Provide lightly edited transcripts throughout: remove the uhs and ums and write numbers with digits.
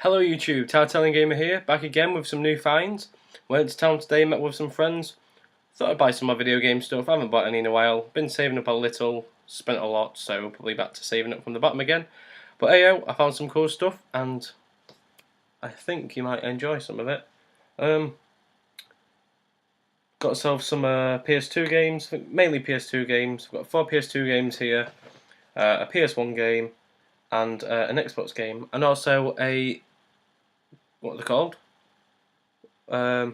Hello YouTube, Tartalian Gamer here, back again with some new finds. Went to town today, met with some friends. Thought I'd buy some more video game stuff. I haven't bought any in a while. Been saving up a little, spent a lot, so probably back to saving up from the bottom again. But hey yo, I found some cool stuff and I think you might enjoy some of it. Got myself some PS2 games, mainly PS2 games. I've got 4 PS2 games here, a PS1 game, and an Xbox game, and also a what are they called? Well,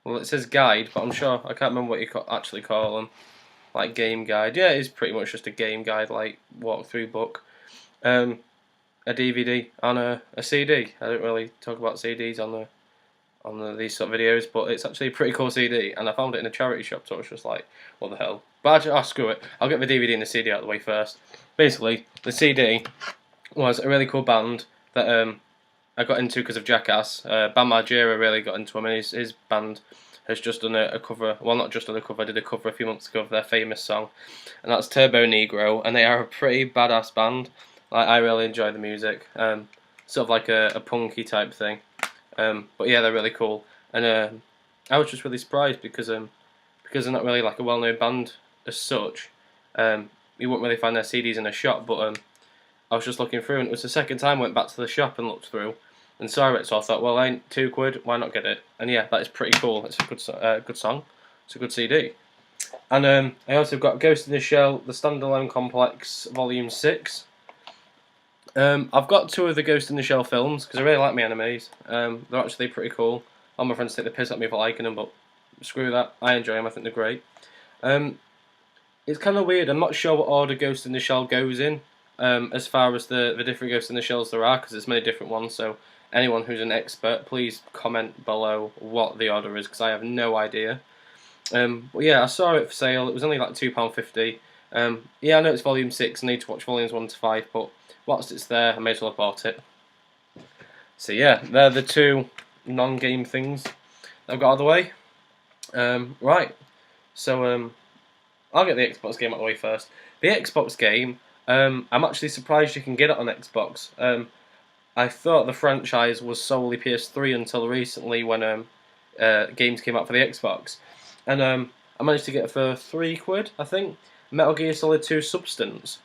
it says guide, but I'm sure I can't remember what you actually call them. Like game guide. Yeah, it is pretty much just a game guide, like walkthrough book. A DVD and a CD. I don't really talk about CDs on these sort of videos, but it's actually a pretty cool CD, and I found it in a charity shop, so I was just like, what the hell? But actually, screw it. I'll get the DVD and the CD out of the way first. Basically, the CD was a really cool band that I got into because of Jackass. Bam Margera really got into him, and his band has just done a cover. Well, not just done a cover. I did a cover a few months ago of their famous song, and that's Turbo Negro. And they are a pretty badass band. Like, I really enjoy the music. Sort of like a punky type thing. But yeah, they're really cool. And I was just really surprised because they're not really like a well-known band as such. You wouldn't really find their CDs in a shop, but I was just looking through, and it was the second time I went back to the shop and looked through and saw it, so I thought, well, ain't £2, why not get it? And yeah, that is pretty cool. It's a good song. It's a good CD. And I also got Ghost in the Shell, The Standalone Complex, Volume 6. I've got 2 of the Ghost in the Shell films, because I really like my animes. They're actually pretty cool. All my friends take the piss at me for liking them, but screw that. I enjoy them, I think they're great. It's kind of weird. I'm not sure what order Ghost in the Shell goes in. As far as the different Ghosts in the Shells there are, because there's many different ones, so anyone who's an expert, please comment below what the order is, because I have no idea. But yeah, I saw it for sale. It was only like £2.50. Yeah, I know it's volume 6, I need to watch volumes 1 to 5, but whilst it's there, I may as well have bought it. So yeah, they're the 2 non-game things I've got out of the way. Right, so I'll get the Xbox game out of the way first. The Xbox game, I'm actually surprised you can get it on Xbox. I thought the franchise was solely PS3 until recently when games came out for the Xbox. And I managed to get it for £3, I think. Metal Gear Solid 2 Substance.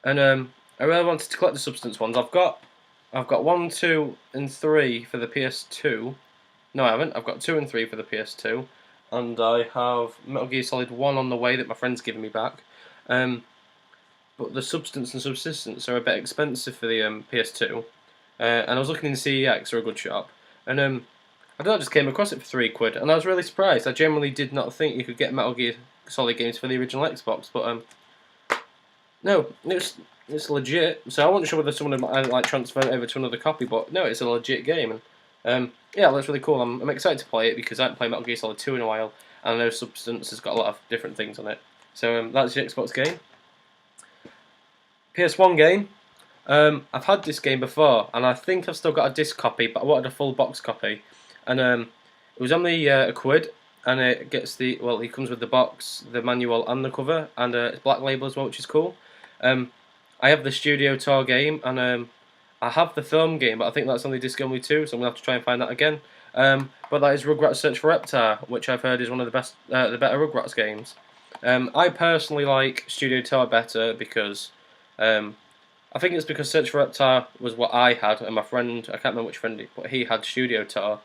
And I really wanted to collect the Substance ones. I've got 1, 2, and 3 for the PS2. No, I haven't. I've got 2 and 3 for the PS2. And I have Metal Gear Solid 1 on the way that my friend's given me back. But the Substance and Subsistence are a bit expensive for the PS2. And I was looking in CEX, or a good shop. And I don't know, I just came across it for £3, and I was really surprised. I generally did not think you could get Metal Gear Solid games for the original Xbox, but no, it's legit. So I wasn't sure whether someone had like transferred it over to another copy, but no, it's a legit game. And yeah, that's really cool. I'm excited to play it because I haven't played Metal Gear Solid 2 in a while, and I know Substance has got a lot of different things on it. So that's the Xbox game. PS1 game. I've had this game before, and I think I've still got a disc copy, but I wanted a full box copy. And it was only £1, and it gets he comes with the box, the manual, and the cover, and it's black label as well, which is cool. I have the Studio Tour game, and I have the film game, but I think that's only disc only too, so I'm gonna have to try and find that again. But that is Rugrats Search for Reptar, which I've heard is one of the better Rugrats games. I personally like Studio Tour better because I think it's because Search for Reptar was what I had, and my friend, I can't remember which friend, but he had Studio Tour.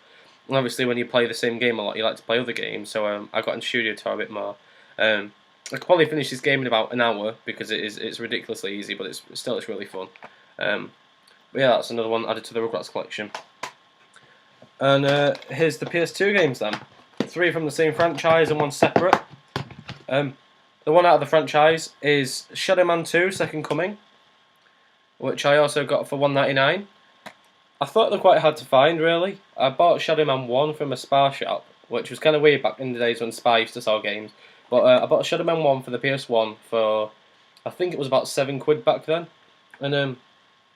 And obviously when you play the same game a lot, you like to play other games, so I got into Studio Tour a bit more. I could probably finish this game in about an hour, because it's ridiculously easy, but it's really fun. But yeah, that's another one added to the Rugrats collection. And here's the PS2 games then. 3 from the same franchise and 1 separate. The one out of the franchise is Shadow Man 2 Second Coming, which I also got for £1.99. I thought they're quite hard to find, really. I bought Shadow Man 1 from a Spar shop, which was kind of weird back in the days when Spar used to sell games. But I bought Shadow Man 1 for the PS1 for, I think it was about £7 back then. And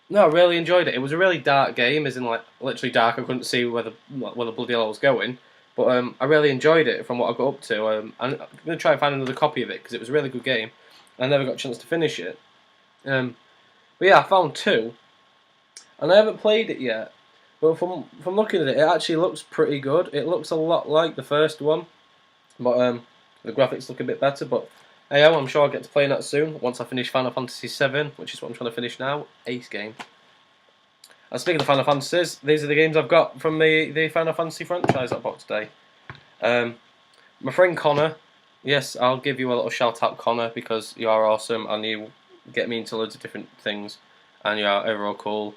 no, I really enjoyed it. It was a really dark game, as in like literally dark. I couldn't see where the bloody hell I was going. But I really enjoyed it from what I got up to. I'm going to try and find another copy of it because it was a really good game. I never got a chance to finish it. But yeah, I found 2. and I haven't played it yet. But from looking at it, it actually looks pretty good. It looks a lot like the first one, but the graphics look a bit better. But hey, I'm sure I'll get to playing that soon once I finish Final Fantasy VII, which is what I'm trying to finish now. Ace game. And speaking of Final Fantasies, these are the games I've got from the Final Fantasy franchise that I bought today. My friend Connor, yes, I'll give you a little shout out, Connor, because you are awesome and you get me into loads of different things, and you are overall cool.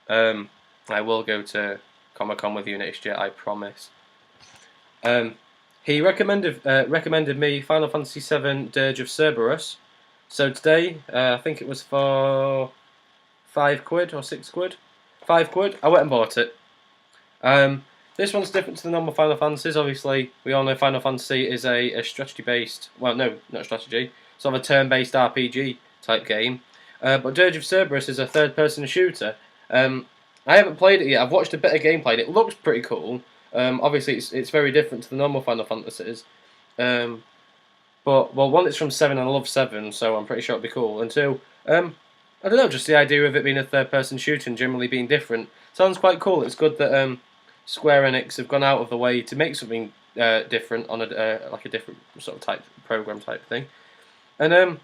I will go to Comic Con with you next year, I promise. He recommended me Final Fantasy VII Dirge of Cerberus. So today, I think it was for £5 or £6. £5. I went and bought it. This one's different to the normal Final Fantasies. Obviously, we all know Final Fantasy is a strategy-based, well, no, not strategy, sort of a turn-based RPG type game. But Dirge of Cerberus is a third-person shooter. I haven't played it yet. I've watched a bit of gameplay. It looks pretty cool. Obviously, it's very different to the normal Final Fantasies. But well, one, it's from 7, and I love 7, so I'm pretty sure it'll be cool. And two, I don't know, just the idea of it being a third-person shooter and generally being different sounds quite cool. It's good that Square Enix have gone out of the way to make something different on like a different sort of type program type thing. And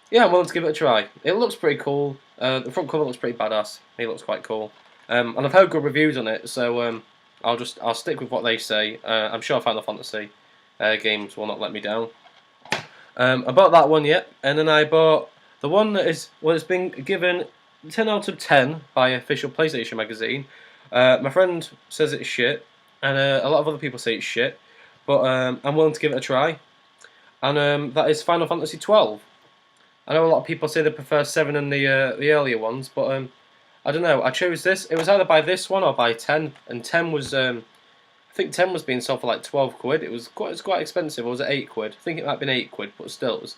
yeah, I'm willing to give it a try. It looks pretty cool. The front cover looks pretty badass. It looks quite cool. And I've heard good reviews on it, so I'll stick with what they say. I'm sure Final Fantasy games will not let me down. I bought that one yet, and then I bought the one that is, well, it's been given 10 out of 10 by official PlayStation magazine. My friend says it's shit, and a lot of other people say it's shit, but I'm willing to give it a try. And that is Final Fantasy 12. I know a lot of people say they prefer 7 and the earlier ones, but I don't know. I chose this. It was either by this one or by 10, and 10 was I think 10 was being sold for like £12. It was quite expensive. Or was it £8? I think it might have been £8, but still, it was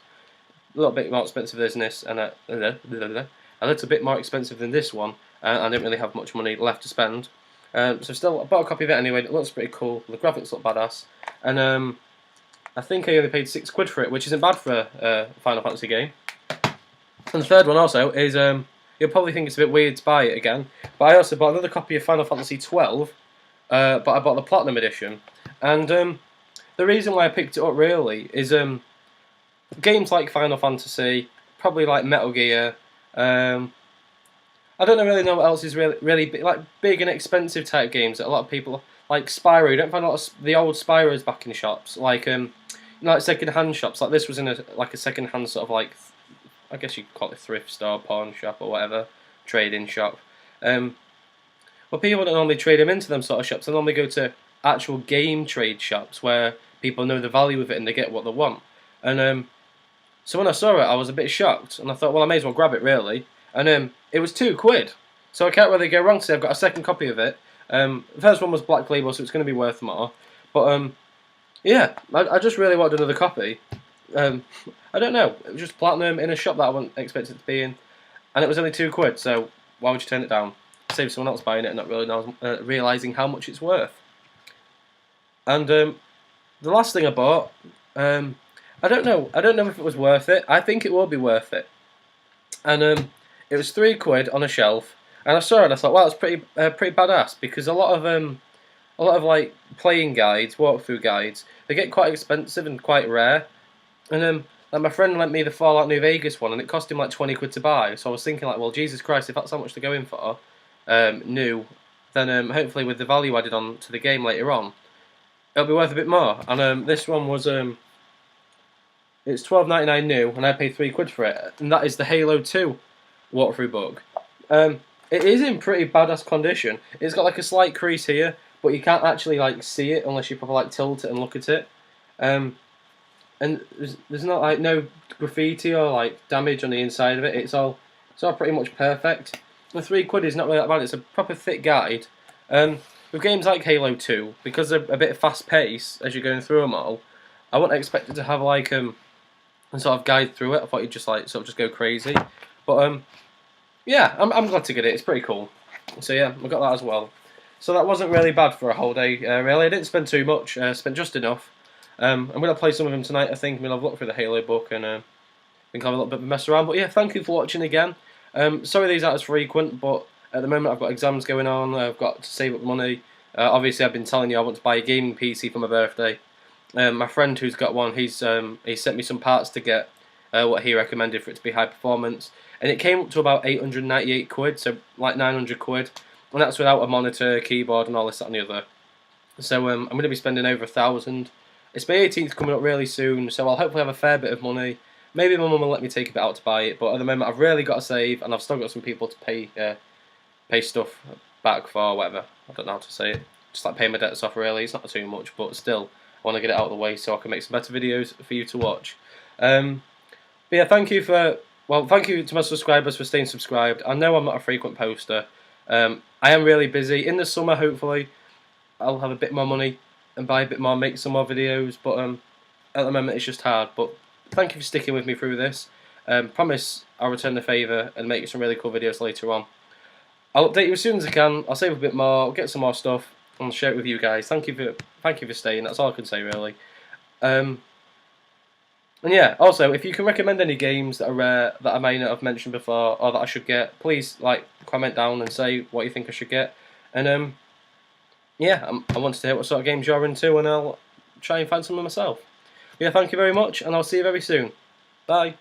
a little bit more expensive than this, and a little bit more expensive than this one. I didn't really have much money left to spend, so still I bought a copy of it anyway. It looks pretty cool. The graphics look badass, and I think I only paid £6 for it, which isn't bad for a Final Fantasy game. And the third one also is you'll probably think it's a bit weird to buy it again, but I also bought another copy of Final Fantasy 12, but I bought the Platinum Edition, and the reason why I picked it up really is games like Final Fantasy, probably like Metal Gear. I don't really know what else is really big and expensive type games that a lot of people like. Spyro. You don't find a lot of the old Spyros back in shops, like like second-hand shops. Like this was in a second-hand sort of like, I guess you could call it thrift store, pawn shop, or whatever, trade-in shop. Well, people don't normally trade them into them sort of shops. They normally go to actual game trade shops where people know the value of it and they get what they want. And so when I saw it, I was a bit shocked, and I thought, well, I may as well grab it, really. And it was £2, so I can't really go wrong. So I've got a second copy of it. The first one was Black Label, so it's going to be worth more. But yeah, I just really wanted another copy. I don't know, it was just Platinum in a shop that I wouldn't expect it to be in, and it was only £2, so why would you turn it down? Save someone else buying it and not really realising how much it's worth. And the last thing I bought, I don't know if it was worth it. I think it will be worth it. And it was £3 on a shelf, and I saw it and I thought, wow, it's pretty badass, because a lot of like playing guides, walkthrough guides, they get quite expensive and quite rare. And like my friend lent me the Fallout New Vegas one, and it cost him like £20 to buy. So I was thinking, like, well, Jesus Christ, if that's how much to go in for, new, then hopefully with the value added on to the game later on, it'll be worth a bit more. And this one was it's £12.99 new, and I paid £3 for it, and that is the Halo 2 walkthrough book. It is in pretty badass condition. It's got like a slight crease here, but you can't actually like see it unless you probably like tilt it and look at it. And there's not like no graffiti or like damage on the inside of it. It's all pretty much perfect. The £3 is not really that bad. It's a proper thick guide. With games like Halo 2, because they're a bit fast paced as you're going through them all, I wasn't expected to have like a sort of guide through it. I thought you'd just like sort of just go crazy. But yeah, I'm glad to get it. It's pretty cool. So yeah, I got that as well. So that wasn't really bad for a whole day. Really, I didn't spend too much. Spent just enough. I'm going to play some of them tonight, I think. I'm going to have a look through the Halo book and I think I'll have a little bit of a mess around. But yeah, thank you for watching again. Sorry these aren't as frequent, but At the moment, I've got exams going on. I've got to save up money. Obviously, I've been telling you I want to buy a gaming PC for my birthday. My friend who's got one, he sent me some parts to get what he recommended for it to be high performance, and it came up to about 898 quid, so like 900 quid, and that's without a monitor, keyboard, and all this, that, and the other. So I'm going to be spending over 1,000. It's my 18th coming up really soon, so I'll hopefully have a fair bit of money. Maybe my mum will let me take a bit out to buy it, but at the moment I've really got to save, and I've still got some people to pay stuff back for, whatever. I don't know how to say it. Just like pay my debts off, really. It's not too much, but still, I want to get it out of the way so I can make some better videos for you to watch. But yeah, thank you to my subscribers for staying subscribed. I know I'm not a frequent poster. I am really busy. In the summer, hopefully, I'll have a bit more money and buy a bit more, make some more videos. But at the moment, it's just hard. But thank you for sticking with me through this. Promise I'll return the favour and make some really cool videos later on. I'll update you as soon as I can. I'll save a bit more. I'll get some more stuff and share it with you guys. Thank you for staying. That's all I can say, really. And yeah, also, if you can recommend any games that are rare that I may not have mentioned before or that I should get, please comment down and say what you think I should get. And yeah, I want to hear what sort of games you're into, and I'll try and find some of myself. Yeah, thank you very much, and I'll see you very soon. Bye.